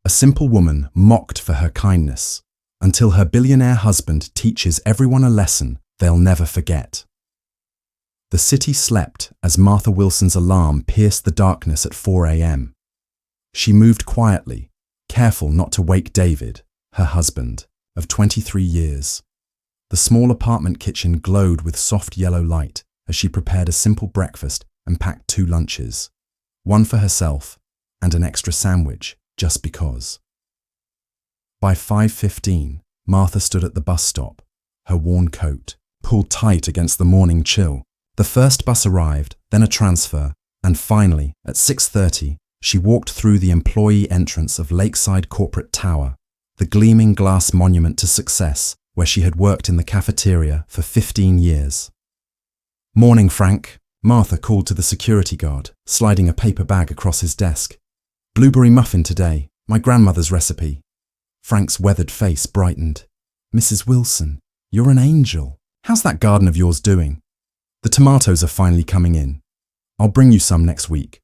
A simple woman mocked for her kindness, until her billionaire husband teaches everyone a lesson they'll never forget. The city slept as Martha Wilson's alarm pierced the darkness at 4 a.m. She moved quietly, careful not to wake David, her husband, of 23 years. The small apartment kitchen glowed with soft yellow light as she prepared a simple breakfast and packed 2 lunches, one for herself and an extra sandwich, just because. By 5:15, Martha stood at the bus stop, her worn coat pulled tight against the morning chill. The first bus arrived, then a transfer, and finally, at 6:30, she walked through the employee entrance of Lakeside Corporate Tower, the gleaming glass monument to success where she had worked in the cafeteria for 15 years. "Morning, Frank," Martha called to the security guard, sliding a paper bag across his desk. "Blueberry muffin today, my grandmother's recipe." Frank's weathered face brightened. "Mrs. Wilson, you're an angel. How's that garden of yours doing?" "The tomatoes are finally coming in. I'll bring you some next week."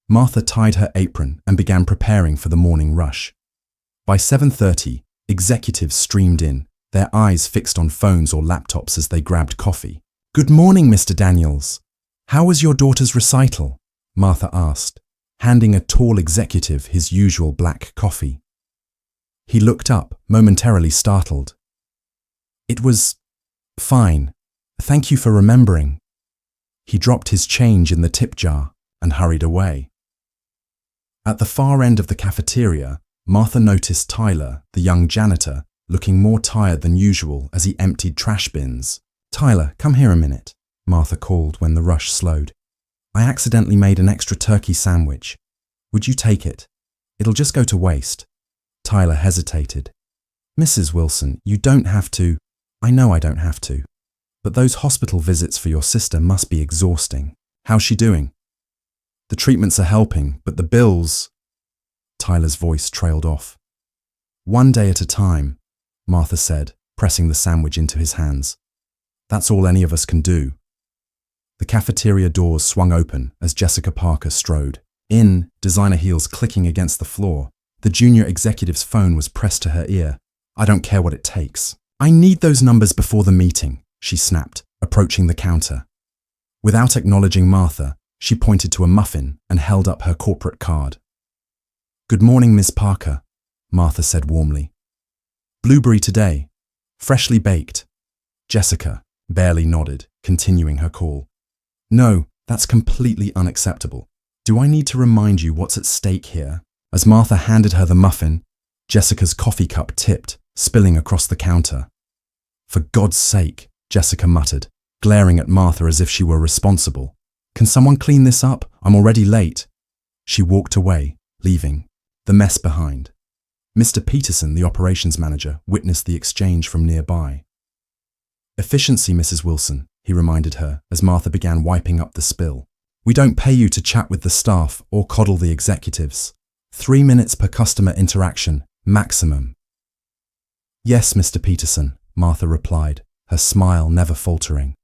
Martha tied her apron and began preparing for the morning rush. By 7:30, executives streamed in, their eyes fixed on phones or laptops as they grabbed coffee. "Good morning, Mr. Daniels. How was your daughter's recital?" Martha asked, handing a tall executive his usual black coffee. He looked up, momentarily startled. "It was fine. Thank you for remembering." He dropped his change in the tip jar and hurried away. At the far end of the cafeteria, Martha noticed Tyler, the young janitor, looking more tired than usual as he emptied trash bins. "Tyler, come here a minute," Martha called when the rush slowed. "I accidentally made an extra turkey sandwich. Would you take it? It'll just go to waste." Tyler hesitated. "Mrs. Wilson, you don't have to." "I know I don't have to. But those hospital visits for your sister must be exhausting. How's she doing?" "The treatments are helping, but the bills..." Tyler's voice trailed off. "One day at a time," Martha said, pressing the sandwich into his hands. "That's all any of us can do." The cafeteria doors swung open as Jessica Parker strode in, designer heels clicking against the floor. The junior executive's phone was pressed to her ear. "I don't care what it takes. I need those numbers before the meeting," she snapped, approaching the counter. Without acknowledging Martha, she pointed to a muffin and held up her corporate card. "Good morning, Miss Parker," Martha said warmly. "Blueberry today, freshly baked." Jessica barely nodded, continuing her call. "No, that's completely unacceptable. Do I need to remind you what's at stake here?" As Martha handed her the muffin, Jessica's coffee cup tipped, spilling across the counter. "For God's sake," Jessica muttered, glaring at Martha as if she were responsible. "Can someone clean this up? I'm already late." She walked away, leaving the mess behind. Mr. Peterson, the operations manager, witnessed the exchange from nearby. "Efficiency, Mrs. Wilson," he reminded her as Martha began wiping up the spill. "We don't pay you to chat with the staff or coddle the executives. 3 minutes per customer interaction, maximum." "Yes, Mr. Peterson," Martha replied, her smile never faltering.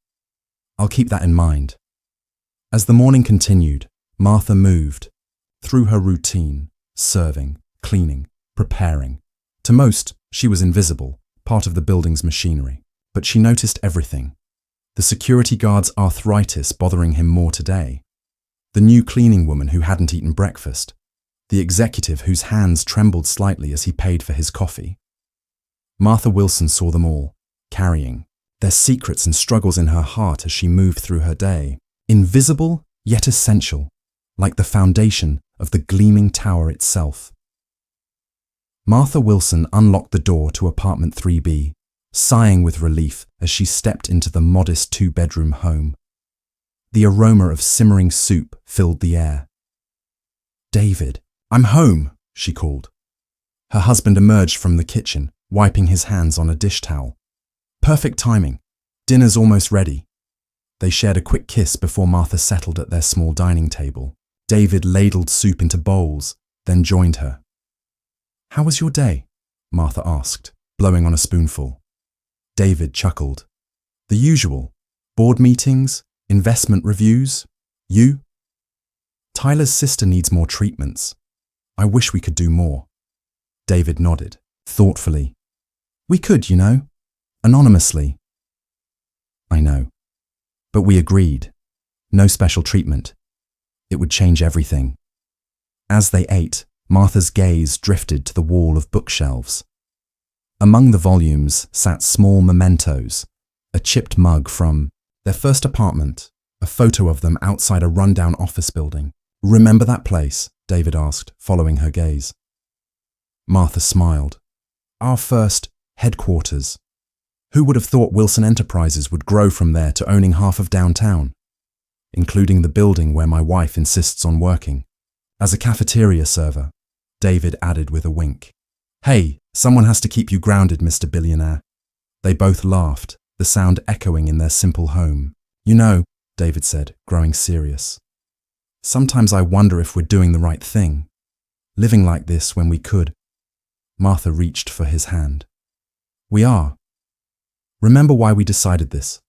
"I'll keep that in mind." As the morning continued, Martha moved through her routine, serving, cleaning, preparing. To most, she was invisible, part of the building's machinery, but she noticed everything. The security guard's arthritis bothering him more today, the new cleaning woman who hadn't eaten breakfast, the executive whose hands trembled slightly as he paid for his coffee. Martha Wilson saw them all, carrying their secrets and struggles in her heart as she moved through her day. Invisible, yet essential, like the foundation of the gleaming tower itself. Martha Wilson unlocked the door to apartment 3B, sighing with relief as she stepped into the modest 2-bedroom home. The aroma of simmering soup filled the air. "David, I'm home," she called. Her husband emerged from the kitchen, wiping his hands on a dish towel. "Perfect timing. Dinner's almost ready." They shared a quick kiss before Martha settled at their small dining table. David ladled soup into bowls, then joined her. "How was your day?" Martha asked, blowing on a spoonful. David chuckled. "The usual. Board meetings, investment reviews. You?" "Tyler's sister needs more treatments. I wish we could do more." David nodded, thoughtfully. We could, you know, anonymously. I know. But we agreed. No special treatment. It would change everything. As they ate, Martha's gaze drifted to the wall of bookshelves. Among the volumes sat small mementos, a chipped mug from their first apartment, a photo of them outside a rundown office building. Remember that place? David asked, following her gaze. Martha smiled. Our first headquarters. Who would have thought Wilson Enterprises would grow from there to owning half of downtown, including the building where my wife insists on working? As a cafeteria server, David added with a wink. Hey, someone has to keep you grounded, Mr. Billionaire. They both laughed, the sound echoing in their simple home. You know, David said, growing serious. Sometimes I wonder if we're doing the right thing, living like this when we could. Martha reached for his hand. We are. Remember why we decided this?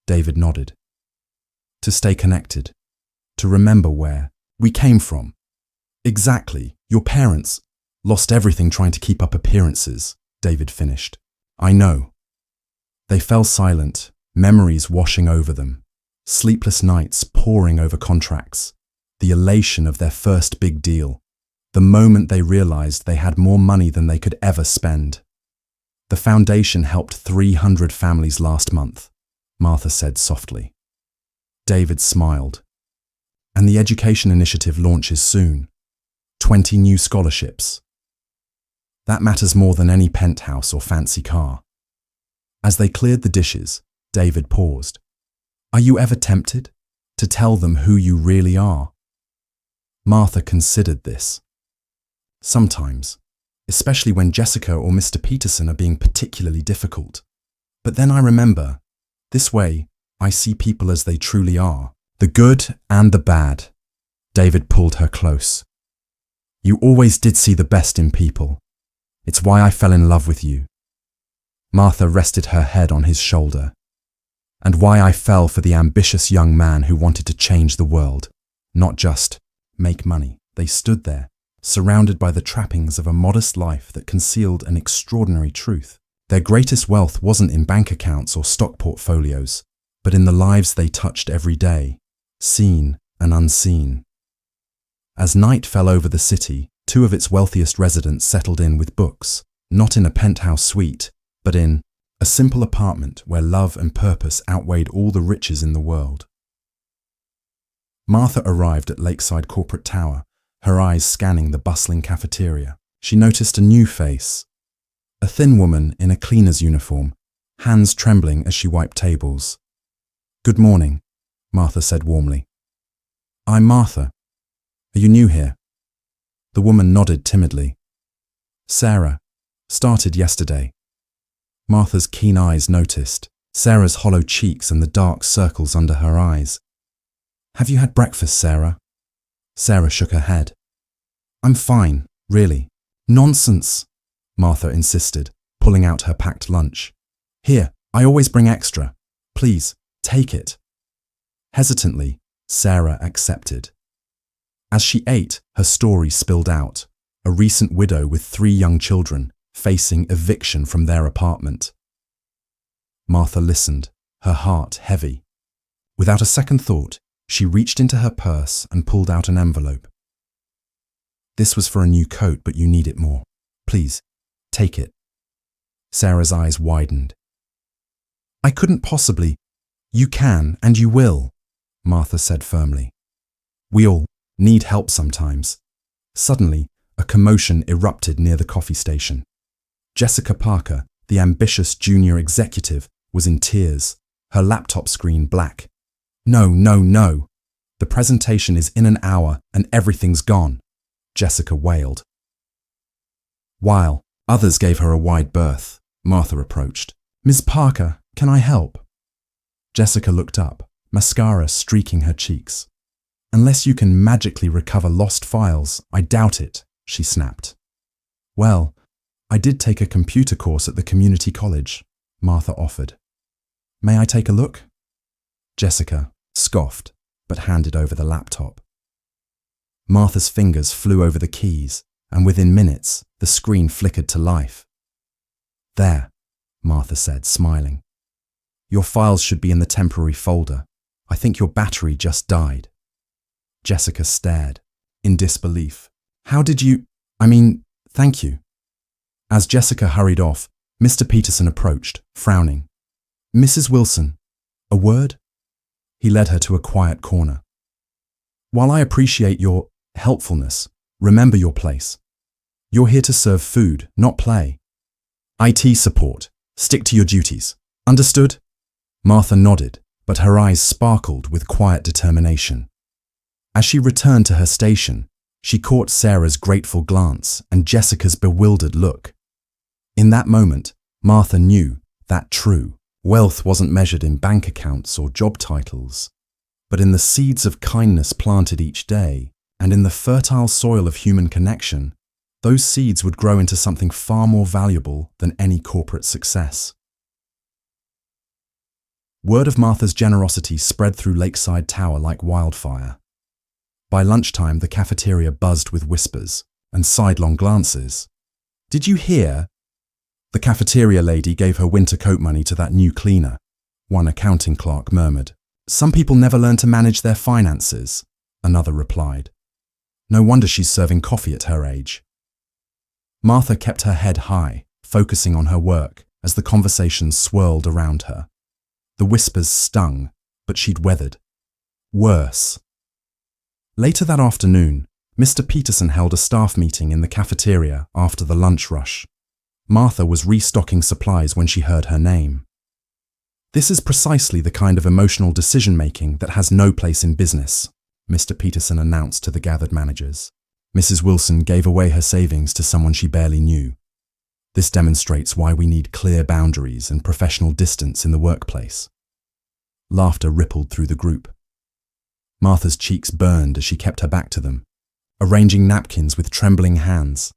David nodded. To stay connected. To remember where we came from. Exactly. Your parents lost everything trying to keep up appearances, David finished. I know. They fell silent, memories washing over them, sleepless nights poring over contracts, the elation of their first big deal, the moment they realized they had more money than they could ever spend. The foundation helped 300 families last month, Martha said softly. David smiled. And the education initiative launches soon. 20 new scholarships. That matters more than any penthouse or fancy car. As they cleared the dishes, David paused. Are you ever tempted to tell them who you really are? Martha considered this. Sometimes, especially when Jessica or Mr. Peterson are being particularly difficult. But then I remember, this way, I see people as they truly are, the good and the bad. David pulled her close. You always did see the best in people. It's why I fell in love with you. Martha rested her head on his shoulder. And why I fell for the ambitious young man who wanted to change the world, not just make money. They stood there, surrounded by the trappings of a modest life that concealed an extraordinary truth. Their greatest wealth wasn't in bank accounts or stock portfolios, but in the lives they touched every day, seen and unseen. As night fell over the city, two of its wealthiest residents settled in with books, not in a penthouse suite, but in a simple apartment where love and purpose outweighed all the riches in the world. Martha arrived at Lakeside Corporate Tower, her eyes scanning the bustling cafeteria. She noticed a new face. A thin woman in a cleaner's uniform, hands trembling as she wiped tables. Good morning, Martha said warmly. I'm Martha. Are you new here? The woman nodded timidly. Sarah. Started yesterday. Martha's keen eyes noticed Sarah's hollow cheeks and the dark circles under her eyes. Have you had breakfast, Sarah? Sarah shook her head. I'm fine, really. Nonsense, Martha insisted, pulling out her packed lunch. Here, I always bring extra. Please, take it. Hesitantly, Sarah accepted. As she ate, her story spilled out. A recent widow with 3 young children, facing eviction from their apartment. Martha listened, her heart heavy. Without a second thought, she reached into her purse and pulled out an envelope. This was for a new coat, but you need it more. Please, take it. Sarah's eyes widened. I couldn't possibly. You can and you will, Martha said firmly. We all need help sometimes. Suddenly, a commotion erupted near the coffee station. Jessica Parker, the ambitious junior executive, was in tears, her laptop screen black. No, no, no. The presentation is in an hour and everything's gone, Jessica wailed. While others gave her a wide berth, Martha approached. Ms. Parker, can I help? Jessica looked up, mascara streaking her cheeks. Unless you can magically recover lost files, I doubt it, she snapped. Well, I did take a computer course at the community college, Martha offered. May I take a look? Jessica scoffed, but handed over the laptop. Martha's fingers flew over the keys, and within minutes, the screen flickered to life. "There," Martha said, smiling. "Your files should be in the temporary folder. I think your battery just died." Jessica stared, in disbelief. "How did you— thank you." As Jessica hurried off, Mr. Peterson approached, frowning. "Mrs. Wilson, a word?" He led her to a quiet corner. "While I appreciate your helpfulness, remember your place. You're here to serve food, not play. IT support. Stick to your duties. Understood?" Martha nodded, but her eyes sparkled with quiet determination. As she returned to her station, she caught Sarah's grateful glance and Jessica's bewildered look. In that moment, Martha knew that true wealth wasn't measured in bank accounts or job titles, but in the seeds of kindness planted each day, and in the fertile soil of human connection. Those seeds would grow into something far more valuable than any corporate success. Word of Martha's generosity spread through Lakeside Tower like wildfire. By lunchtime, the cafeteria buzzed with whispers and sidelong glances. "Did you hear?" The cafeteria lady gave her winter coat money to that new cleaner, one accounting clerk murmured. "Some people never learn to manage their finances," another replied. "No wonder she's serving coffee at her age." Martha kept her head high, focusing on her work as the conversation swirled around her. The whispers stung, but she'd weathered. Worse. Later that afternoon, Mr. Peterson held a staff meeting in the cafeteria after the lunch rush. Martha was restocking supplies when she heard her name. "This is precisely the kind of emotional decision-making that has no place in business," Mr. Peterson announced to the gathered managers. Mrs. Wilson gave away her savings to someone she barely knew. This demonstrates why we need clear boundaries and professional distance in the workplace. Laughter rippled through the group. Martha's cheeks burned as she kept her back to them, arranging napkins with trembling hands.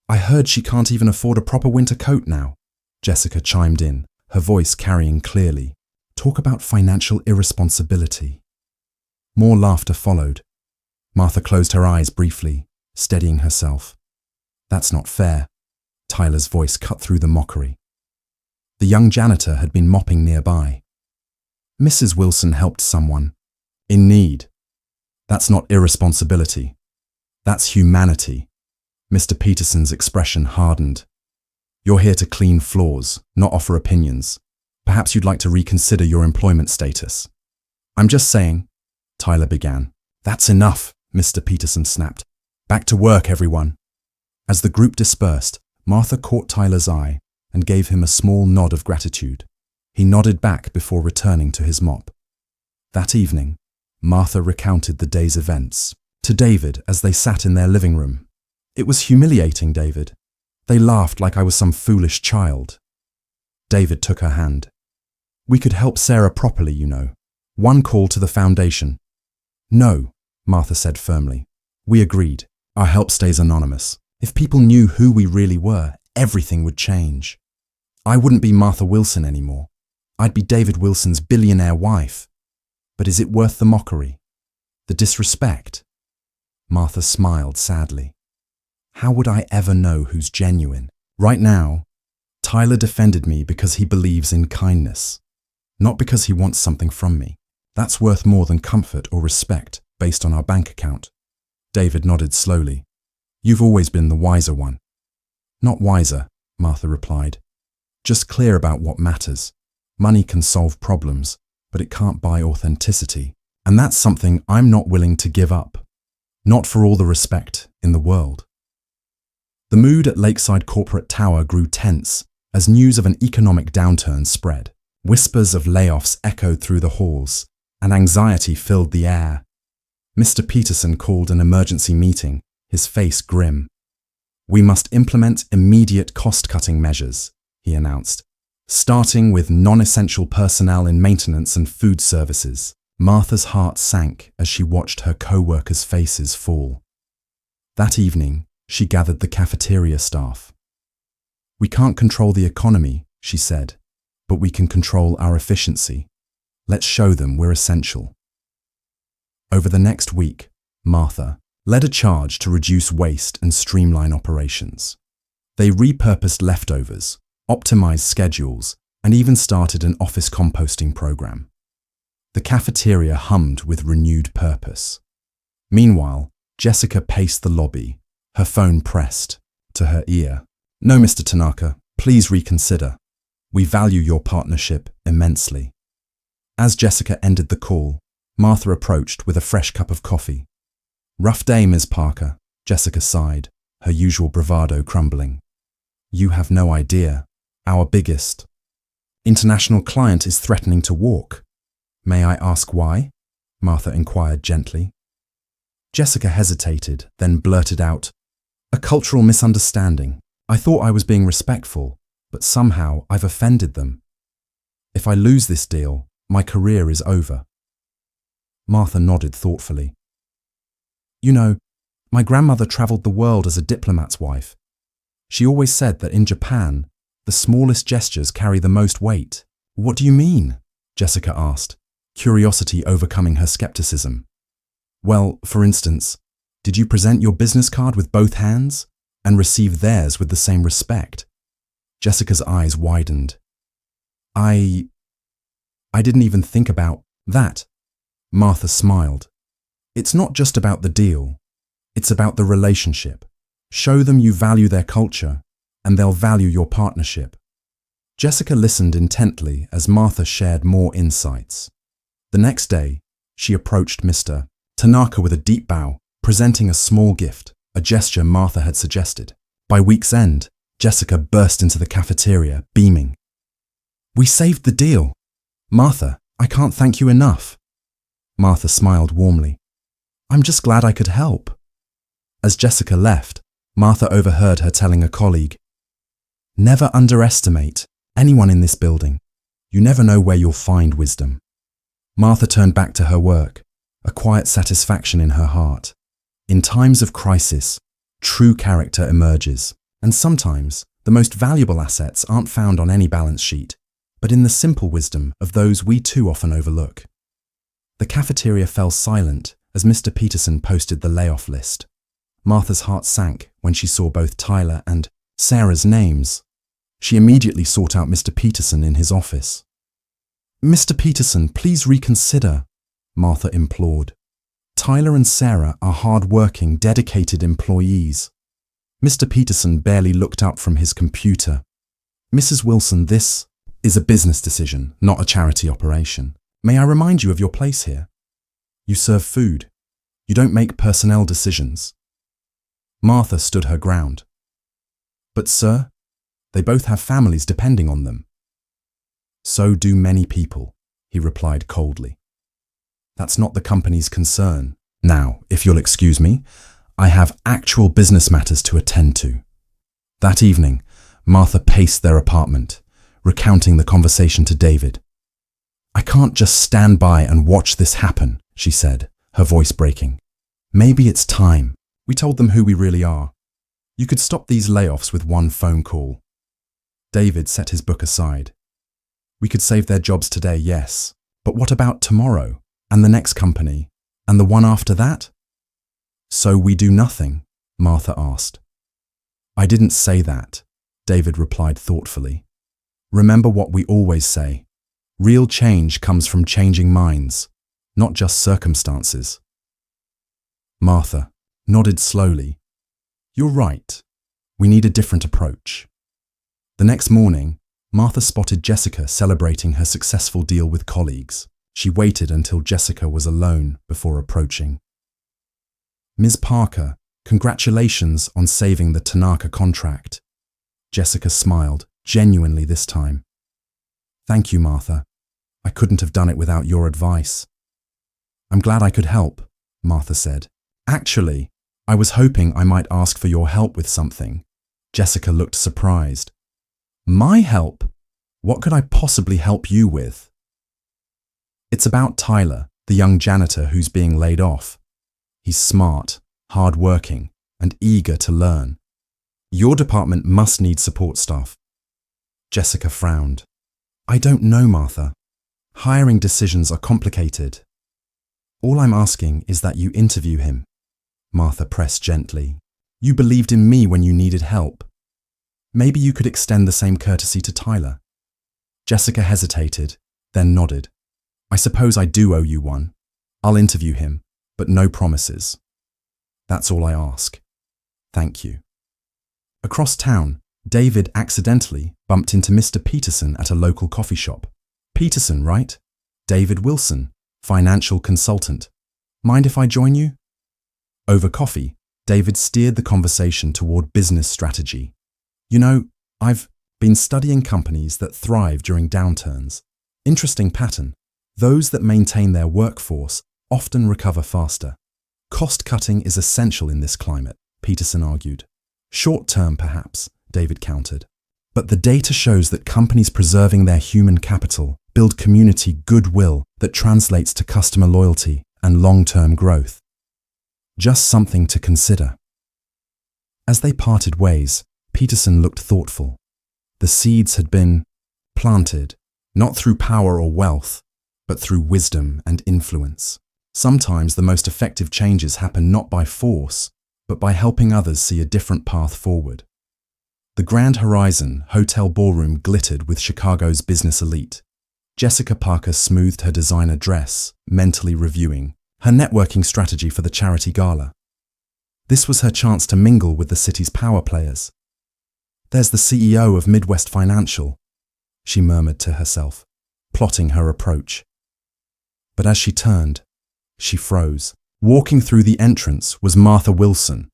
"I heard she can't even afford a proper winter coat now," Jessica chimed in, her voice carrying clearly. "Talk about financial irresponsibility." More laughter followed. Martha closed her eyes briefly, steadying herself. "That's not fair," Tyler's voice cut through the mockery. The young janitor had been mopping nearby. "Mrs. Wilson helped someone in need. That's not irresponsibility. That's humanity." Mr. Peterson's expression hardened. "You're here to clean floors, not offer opinions. Perhaps you'd like to reconsider your employment status." "I'm just saying," Tyler began. "That's enough," Mr. Peterson snapped. "Back to work, everyone." As the group dispersed, Martha caught Tyler's eye and gave him a small nod of gratitude. He nodded back before returning to his mop. That evening, Martha recounted the day's events to David as they sat in their living room. "It was humiliating, David. They laughed like I was some foolish child." David took her hand. "We could help Sarah properly, you know. One call to the foundation." "No," Martha said firmly. "We agreed. Our help stays anonymous. If people knew who we really were, everything would change. I wouldn't be Martha Wilson anymore. I'd be David Wilson's billionaire wife. But is it worth the mockery? The disrespect?" Martha smiled sadly. "How would I ever know who's genuine? Right now, Tyler defended me because he believes in kindness, not because he wants something from me. That's worth more than comfort or respect based on our bank account." David nodded slowly. "You've always been the wiser one." "Not wiser," Martha replied. "Just clear about what matters. Money can solve problems, but it can't buy authenticity. And that's something I'm not willing to give up. Not for all the respect in the world." The mood at Lakeside Corporate Tower grew tense as news of an economic downturn spread. Whispers of layoffs echoed through the halls, and anxiety filled the air. Mr. Peterson called an emergency meeting, his face grim. "We must implement immediate cost-cutting measures," he announced, "starting with non-essential personnel in maintenance and food services." Martha's heart sank as she watched her co-workers' faces fall. That evening, she gathered the cafeteria staff. "We can't control the economy," she said, "but we can control our efficiency. Let's show them we're essential." Over the next week, Martha, led a charge to reduce waste and streamline operations. They repurposed leftovers, optimized schedules, and even started an office composting program. The cafeteria hummed with renewed purpose. Meanwhile, Jessica paced the lobby, her phone pressed to her ear. "No, Mr. Tanaka, please reconsider. We value your partnership immensely." As Jessica ended the call, Martha approached with a fresh cup of coffee. "Rough day, Ms. Parker," Jessica sighed, her usual bravado crumbling. "You have no idea. Our biggest international client is threatening to walk." "May I ask why?" Martha inquired gently. Jessica hesitated, then blurted out, "A cultural misunderstanding. I thought I was being respectful, but somehow I've offended them. If I lose this deal, my career is over." Martha nodded thoughtfully. "You know, my grandmother traveled the world as a diplomat's wife. She always said that in Japan, the smallest gestures carry the most weight." "What do you mean?" Jessica asked, curiosity overcoming her skepticism. "Well, for instance, did you present your business card with both hands and receive theirs with the same respect?" Jessica's eyes widened. I didn't even think about that." Martha smiled. "It's not just about the deal. It's about the relationship. Show them you value their culture, and they'll value your partnership." Jessica listened intently as Martha shared more insights. The next day, she approached Mr. Tanaka with a deep bow, presenting a small gift, a gesture Martha had suggested. By week's end, Jessica burst into the cafeteria, beaming. "We saved the deal. Martha, I can't thank you enough." Martha smiled warmly. "I'm just glad I could help." As Jessica left, Martha overheard her telling a colleague, "Never underestimate anyone in this building. You never know where you'll find wisdom." Martha turned back to her work, a quiet satisfaction in her heart. In times of crisis, true character emerges, and sometimes the most valuable assets aren't found on any balance sheet, but in the simple wisdom of those we too often overlook. The cafeteria fell silent as Mr. Peterson posted the layoff list. Martha's heart sank when she saw both Tyler and Sarah's names. She immediately sought out Mr. Peterson in his office. "Mr. Peterson, please reconsider," Martha implored. "Tyler and Sarah are hard-working, dedicated employees." Mr. Peterson barely looked up from his computer. "Mrs. Wilson, this is a business decision, not a charity operation. May I remind you of your place here? You serve food. You don't make personnel decisions." Martha stood her ground. "But sir, they both have families depending on them." "So do many people," he replied coldly. "That's not the company's concern. Now, if you'll excuse me, I have actual business matters to attend to." That evening, Martha paced their apartment, recounting the conversation to David. "I can't just stand by and watch this happen," she said, her voice breaking. "Maybe it's time. We told them who we really are. You could stop these layoffs with one phone call." David set his book aside. "We could save their jobs today, yes. But what about tomorrow, and the next company, and the one after that?" "So we do nothing?" Martha asked. "I didn't say that," David replied thoughtfully. "Remember what we always say. Real change comes from changing minds, not just circumstances." Martha nodded slowly. "You're right. We need a different approach." The next morning, Martha spotted Jessica celebrating her successful deal with colleagues. She waited until Jessica was alone before approaching. "Ms. Parker, congratulations on saving the Tanaka contract." Jessica smiled, genuinely this time. "Thank you, Martha. I couldn't have done it without your advice." "I'm glad I could help," Martha said. "Actually, I was hoping I might ask for your help with something." Jessica looked surprised. "My help? What could I possibly help you with?" "It's about Tyler, the young janitor who's being laid off. He's smart, hard-working, and eager to learn. Your department must need support staff." Jessica frowned. "I don't know, Martha. Hiring decisions are complicated. All I'm asking is that you interview him." Martha pressed gently. You believed in me when you needed help. Maybe you could extend the same courtesy to Tyler. Jessica hesitated, then nodded. I suppose I do owe you one. I'll interview him, but no promises. That's all I ask. Thank you. Across town, David accidentally bumped into Mr. Peterson at a local coffee shop. Peterson, right? David Wilson, financial consultant. Mind if I join you? Over coffee, David steered the conversation toward business strategy. You know, I've been studying companies that thrive during downturns. Interesting pattern. Those that maintain their workforce often recover faster. Cost cutting is essential in this climate, Peterson argued. Short term, perhaps, David countered. But the data shows that companies preserving their human capital build community goodwill that translates to customer loyalty and long-term growth. Just something to consider. As they parted ways, Peterson looked thoughtful. The seeds had been planted, not through power or wealth, but through wisdom and influence. Sometimes the most effective changes happen not by force, but by helping others see a different path forward. The Grand Horizon hotel ballroom glittered with Chicago's business elite. Jessica Parker smoothed her designer dress, mentally reviewing her networking strategy for the charity gala. This was her chance to mingle with the city's power players. There's the CEO of Midwest Financial, she murmured to herself, plotting her approach. But as she turned, she froze. Walking through the entrance was Martha Wilson,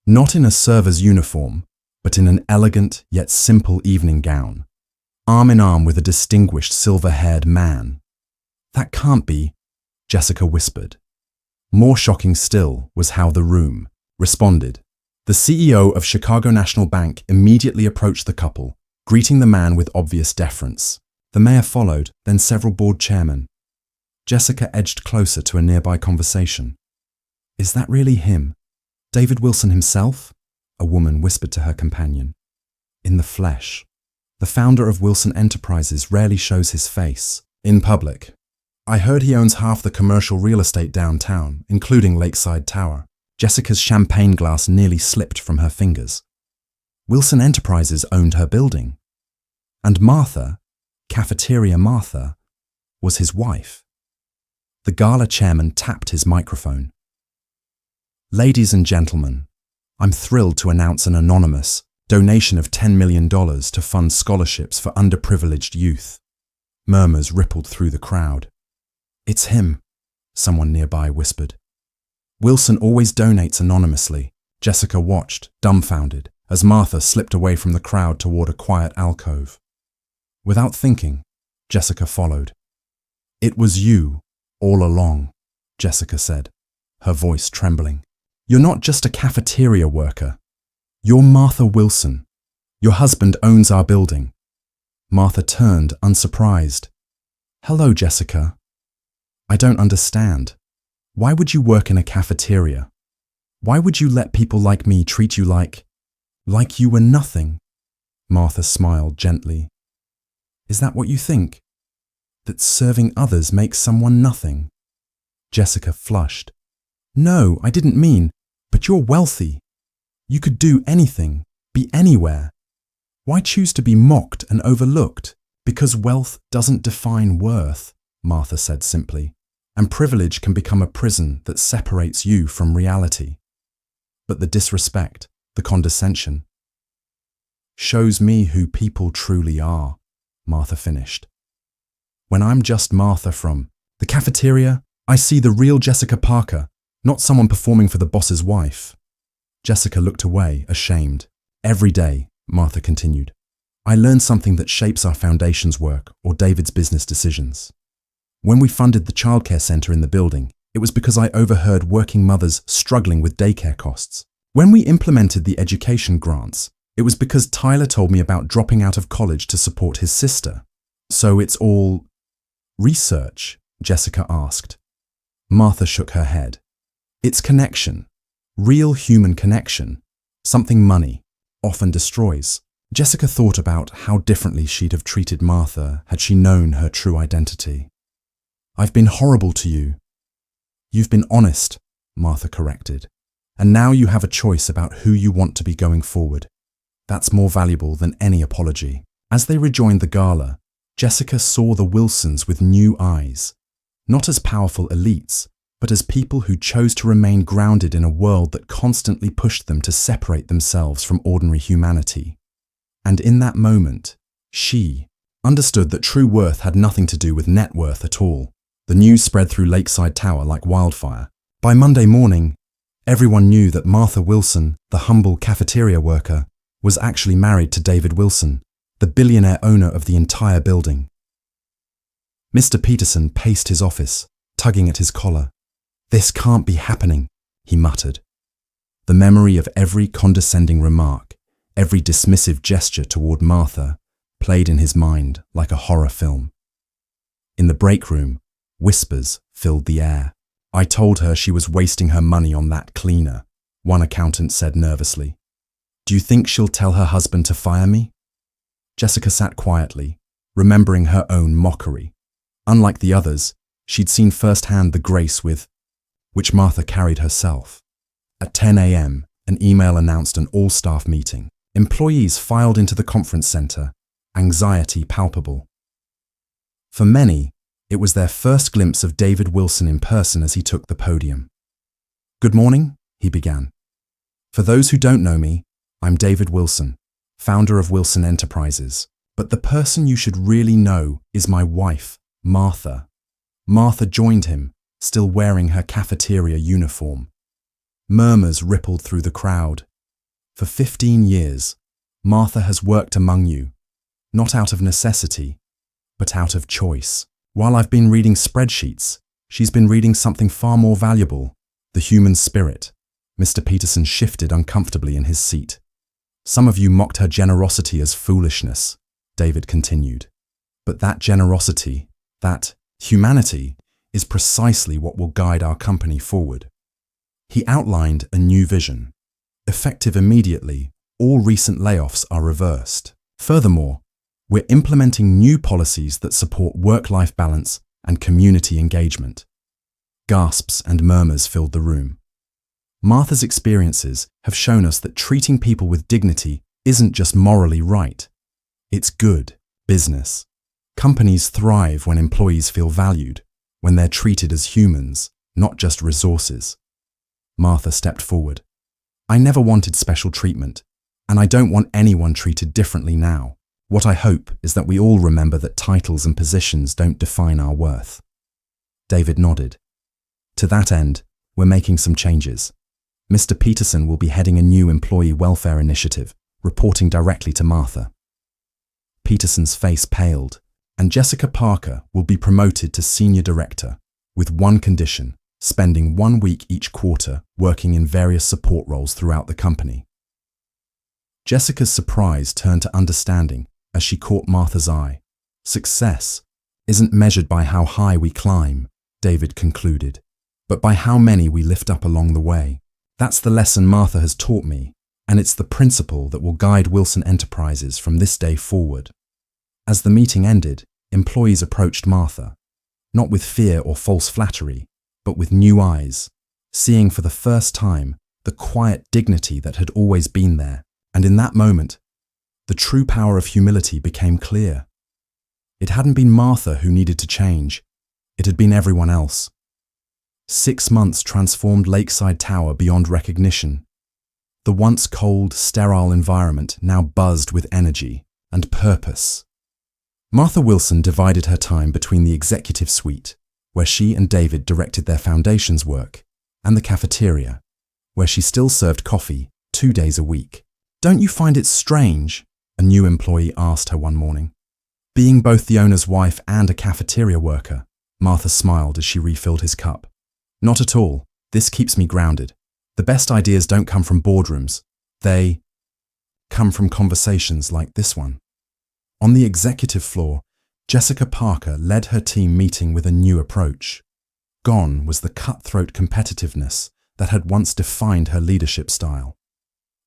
not in a server's uniform, but in an elegant yet simple evening gown, arm in arm with a distinguished silver-haired man. That can't be, Jessica whispered. More shocking still was how the room responded. The CEO of Chicago National Bank immediately approached the couple, greeting the man with obvious deference. The mayor followed, then several board chairmen. Jessica edged closer to a nearby conversation. Is that really him? David Wilson himself? A woman whispered to her companion. In the flesh. The founder of Wilson Enterprises rarely shows his face in public. I heard he owns half the commercial real estate downtown, including Lakeside Tower. Jessica's champagne glass nearly slipped from her fingers. Wilson Enterprises owned her building. And Martha, Cafeteria Martha, was his wife. The gala chairman tapped his microphone. Ladies and gentlemen, I'm thrilled to announce an anonymous donation of $10 million to fund scholarships for underprivileged youth. Murmurs rippled through the crowd. It's him, someone nearby whispered. Wilson always donates anonymously. Jessica watched, dumbfounded, as Martha slipped away from the crowd toward a quiet alcove. Without thinking, Jessica followed. It was you, all along, Jessica said, her voice trembling. You're not just a cafeteria worker. You're Martha Wilson. Your husband owns our building. Martha turned, unsurprised. Hello, Jessica. I don't understand. Why would you work in a cafeteria? Why would you let people like me treat you like you were nothing? Martha smiled gently. Is that what you think? That serving others makes someone nothing? Jessica flushed. No, I didn't mean, but you're wealthy. You could do anything, be anywhere. Why choose to be mocked and overlooked? Because wealth doesn't define worth, Martha said simply, and privilege can become a prison that separates you from reality. But the disrespect, the condescension, shows me who people truly are, Martha finished. When I'm just Martha from the cafeteria, I see the real Jessica Parker, not someone performing for the boss's wife. Jessica looked away, ashamed. Every day, Martha continued, I learn something that shapes our foundation's work or David's business decisions. When we funded the childcare center in the building, it was because I overheard working mothers struggling with daycare costs. When we implemented the education grants, it was because Tyler told me about dropping out of college to support his sister. So it's all research, Jessica asked. Martha shook her head. It's connection, real human connection, something money often destroys. Jessica thought about how differently she'd have treated Martha had she known her true identity. I've been horrible to you. You've been honest, Martha corrected. And now you have a choice about who you want to be going forward. That's more valuable than any apology. As they rejoined the gala, Jessica saw the Wilsons with new eyes, not as powerful elites, but as people who chose to remain grounded in a world that constantly pushed them to separate themselves from ordinary humanity. And in that moment, she understood that true worth had nothing to do with net worth at all. The news spread through Lakeside Tower like wildfire. By Monday morning, everyone knew that Martha Wilson, the humble cafeteria worker, was actually married to David Wilson, the billionaire owner of the entire building. Mr. Peterson paced his office, tugging at his collar. "This can't be happening," he muttered. The memory of every condescending remark, every dismissive gesture toward Martha, played in his mind like a horror film. In the break room, whispers filled the air. "I told her she was wasting her money on that cleaner," one accountant said nervously. "Do you think she'll tell her husband to fire me?" Jessica sat quietly, remembering her own mockery. Unlike the others, she'd seen firsthand the grace with which Martha carried herself. At 10 a.m., an email announced an all-staff meeting. Employees filed into the conference center, anxiety palpable. For many, it was their first glimpse of David Wilson in person as he took the podium. "Good morning," he began. "For those who don't know me, I'm David Wilson, founder of Wilson Enterprises. But the person you should really know is my wife, Martha." Martha joined him, still wearing her cafeteria uniform. Murmurs rippled through the crowd. "For 15 years, Martha has worked among you, not out of necessity, but out of choice. While I've been reading spreadsheets, she's been reading something far more valuable, the human spirit." Mr. Peterson shifted uncomfortably in his seat. "Some of you mocked her generosity as foolishness," David continued. "But that generosity, that humanity, is precisely what will guide our company forward." He outlined a new vision. Effective immediately, all recent layoffs are reversed. Furthermore, we're implementing new policies that support work-life balance and community engagement. Gasps and murmurs filled the room. Martha's experiences have shown us that treating people with dignity isn't just morally right. It's good business. Companies thrive when employees feel valued, when they're treated as humans, not just resources. Martha stepped forward. "I never wanted special treatment, and I don't want anyone treated differently now. What I hope is that we all remember that titles and positions don't define our worth." David nodded. "To that end, we're making some changes. Mr. Peterson will be heading a new employee welfare initiative, reporting directly to Martha." Peterson's face paled, and Jessica Parker will be promoted to senior director, with one condition: spending 1 week each quarter working in various support roles throughout the company. Jessica's surprise turned to understanding as she caught Martha's eye. "Success isn't measured by how high we climb," David concluded, "but by how many we lift up along the way. That's the lesson Martha has taught me, and it's the principle that will guide Wilson Enterprises from this day forward." As the meeting ended, employees approached Martha, not with fear or false flattery, but with new eyes, seeing for the first time the quiet dignity that had always been there. And in that moment, the true power of humility became clear. It hadn't been Martha who needed to change, it had been everyone else. 6 months transformed Lakeside Tower beyond recognition. The once cold, sterile environment now buzzed with energy and purpose. Martha Wilson divided her time between the executive suite, where she and David directed their foundation's work, and the cafeteria, where she still served coffee 2 days a week. "Don't you find it strange?" a new employee asked her one morning. "Being both the owner's wife and a cafeteria worker," Martha smiled as she refilled his cup. "Not at all. This keeps me grounded. The best ideas don't come from boardrooms. They come from conversations like this one." On the executive floor, Jessica Parker led her team meeting with a new approach. Gone was the cutthroat competitiveness that had once defined her leadership style.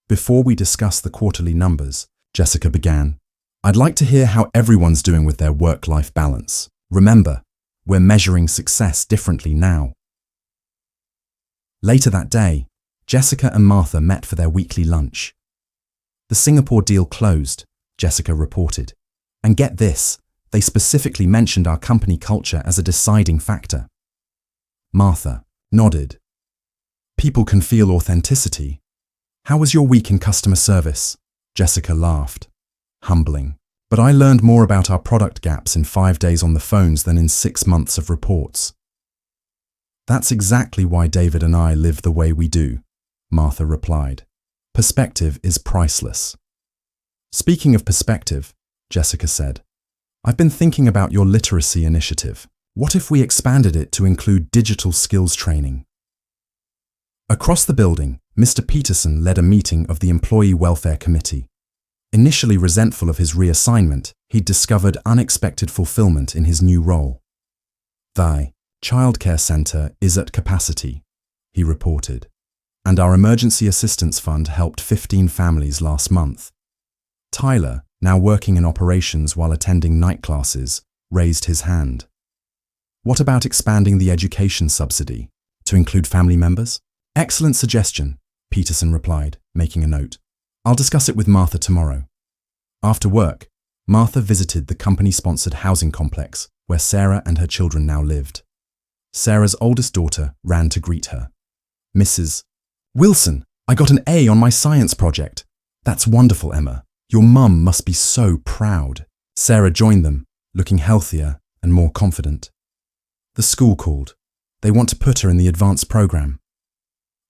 "Before we discuss the quarterly numbers," Jessica began, "I'd like to hear how everyone's doing with their work-life balance. Remember, we're measuring success differently now." Later that day, Jessica and Martha met for their weekly lunch. The Singapore deal closed, Jessica reported. And get this, they specifically mentioned our company culture as a deciding factor. Martha nodded. People can feel authenticity. How was your week in customer service? Jessica laughed. Humbling. But I learned more about our product gaps in 5 days on the phones than in 6 months of reports. That's exactly why David and I live the way we do, Martha replied. Perspective is priceless. Speaking of perspective, Jessica said, I've been thinking about your literacy initiative. What if we expanded it to include digital skills training? Across the building, Mr. Peterson led a meeting of the Employee Welfare Committee. Initially resentful of his reassignment, he'd discovered unexpected fulfillment in his new role. The childcare centre is at capacity, he reported, and our emergency assistance fund helped 15 families last month. Tyler, now working in operations while attending night classes, raised his hand. What about expanding the education subsidy to include family members? Excellent suggestion, Peterson replied, making a note. I'll discuss it with Martha tomorrow. After work, Martha visited the company-sponsored housing complex where Sarah and her children now lived. Sarah's oldest daughter ran to greet her. Mrs. Wilson, I got an A on my science project. That's wonderful, Emma. Your mum must be so proud. Sarah joined them, looking healthier and more confident. The school called. They want to put her in the advanced program.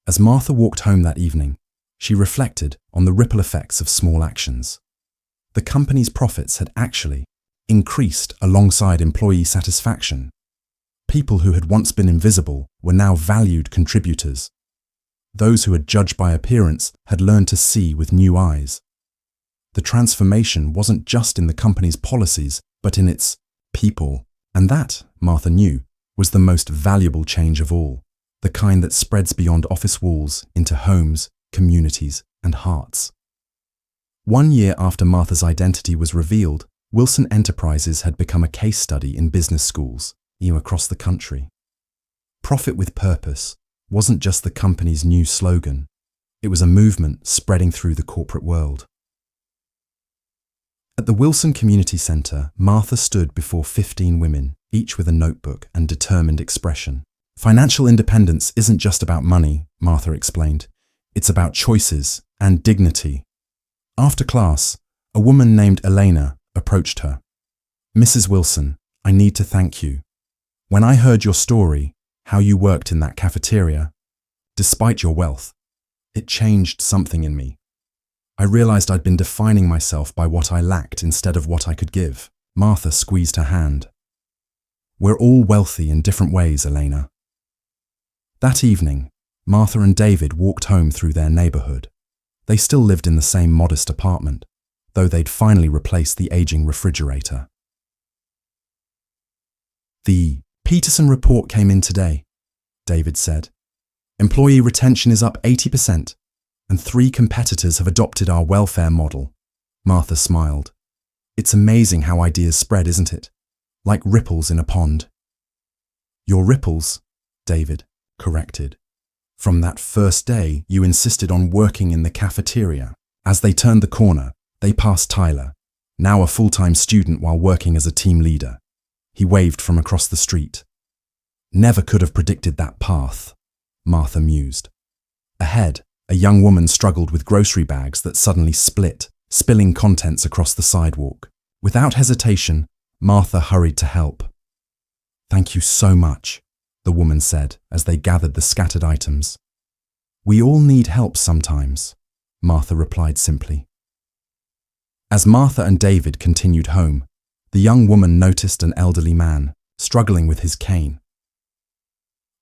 As Martha walked home that evening, she reflected on the ripple effects of small actions. The company's profits had actually increased alongside employee satisfaction. People who had once been invisible were now valued contributors. Those who had judged by appearance had learned to see with new eyes. The transformation wasn't just in the company's policies, but in its people. And that, Martha knew, was the most valuable change of all, the kind that spreads beyond office walls into homes, communities, and hearts. 1 year after Martha's identity was revealed, Wilson Enterprises had become a case study in business schools, across the country. Profit with purpose wasn't just the company's new slogan. It was a movement spreading through the corporate world. At the Wilson Community Centre, Martha stood before 15 women, each with a notebook and determined expression. Financial independence isn't just about money, Martha explained. It's about choices and dignity. After class, a woman named Elena approached her. Mrs. Wilson, I need to thank you. When I heard your story, how you worked in that cafeteria, despite your wealth, it changed something in me. I realized I'd been defining myself by what I lacked instead of what I could give. Martha squeezed her hand. We're all wealthy in different ways, Elena. That evening, Martha and David walked home through their neighborhood. They still lived in the same modest apartment, though they'd finally replaced the aging refrigerator. The Peterson report came in today, David said. Employee retention is up 80%, and 3 competitors have adopted our welfare model. Martha smiled. It's amazing how ideas spread, isn't it? Like ripples in a pond. Your ripples, David corrected. From that first day, you insisted on working in the cafeteria. As they turned the corner, they passed Tyler, now a full-time student while working as a team leader. He waved from across the street. Never could have predicted that path, Martha mused. Ahead, a young woman struggled with grocery bags that suddenly split, spilling contents across the sidewalk. Without hesitation, Martha hurried to help. Thank you so much, the woman said as they gathered the scattered items. We all need help sometimes, Martha replied simply. As Martha and David continued home, the young woman noticed an elderly man struggling with his cane.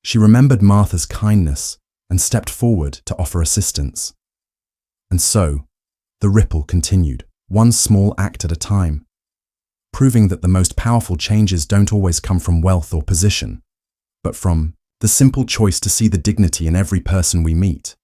She remembered Martha's kindness and stepped forward to offer assistance. And so, the ripple continued, one small act at a time, proving that the most powerful changes don't always come from wealth or position, but from the simple choice to see the dignity in every person we meet.